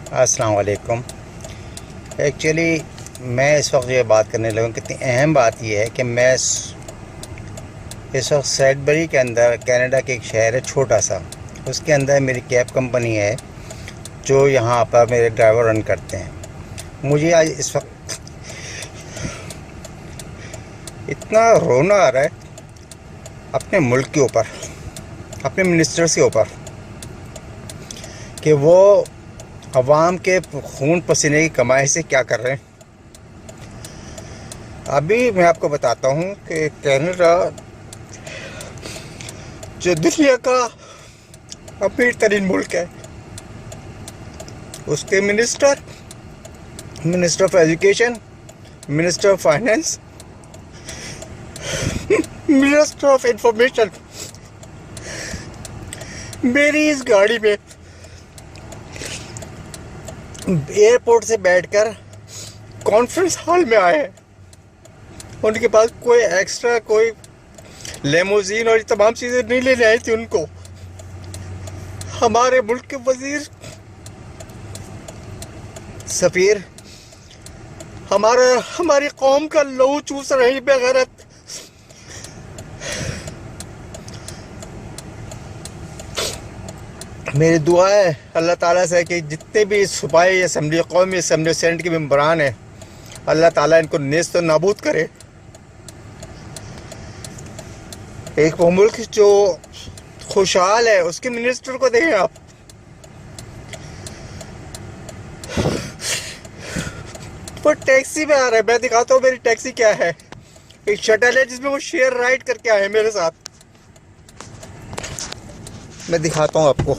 अस्सलाम वालेकुम। एक्चुअली मैं इस वक्त ये बात करने लगा, कितनी अहम बात यह है कि मैं इस वक्त सैडबरी के अंदर, कनाडा के एक शहर है छोटा सा, उसके अंदर मेरी कैब कंपनी है जो यहाँ पर मेरे ड्राइवर रन करते हैं। मुझे आज इस वक्त इतना रोना आ रहा है अपने मुल्क के ऊपर, अपने मिनिस्टर्स के ऊपर, कि वो अवाम के खून पसीने की कमाई से क्या कर रहे हैं। अभी मैं आपको बताता हूँ कि कनाडा जो दुनिया का अमीर तरीन मुल्क है, उसके minister of education, minister of finance, minister of information मेरी इस गाड़ी में एयरपोर्ट से बैठकर कॉन्फ्रेंस हॉल में आए हैं। उनके पास कोई एक्स्ट्रा, कोई लेमोजीन और ये तमाम चीज़ें नहीं लेने आई थी उनको। हमारे मुल्क के वजीर, सफीर हमारी कौम का लहू चूस रही बेगैरत। मेरी दुआ है अल्लाह ताला से कि जितने भी सूबाई असम्बली, कौमी असम्बली, सेनेट के मेम्बरान हैं, अल्लाह ताला इनको नेस्त नाबूद करे। एक वो मुल्क जो खुशहाल है, उसके मिनिस्टर को देखें आप। वो टैक्सी में आ रहा है, मैं दिखाता हूँ मेरी टैक्सी क्या है। एक शटल है जिसमें वो शेयर राइड करके आए मेरे साथ। मैं दिखाता हूँ आपको।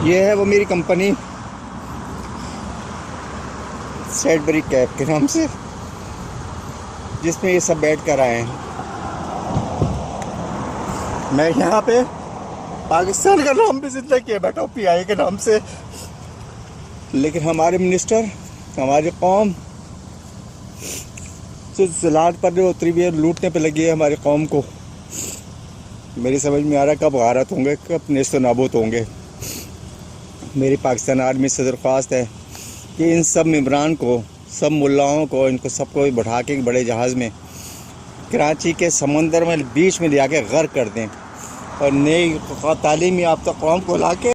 ये है वो मेरी कंपनी सैडबरी कैब के नाम से, जिसमें ये सब बैठ कर आए हैं। मैं यहाँ पे पाकिस्तान का नाम भी जिंदा किया बैठा हूँ, PI के नाम से, लेकिन हमारे मिनिस्टर, हमारी कौम जो ज़लात पर उतरी हुई है, लूटने पे लगी है हमारी कौम को। मेरी समझ में आ रहा है कब गारत होंगे, कब नेस्त नाबूद होंगे। मेरी पाकिस्तान आर्मी से दरख्वास्त है कि इन सब मेम्बरान को, सब मुल्लाओं को, इनको सबको बैठा के बड़े जहाज़ में कराची के समंदर में बीच में ले आके गर्क कर दें और नई तालीमी याफ्ता कौम को ला के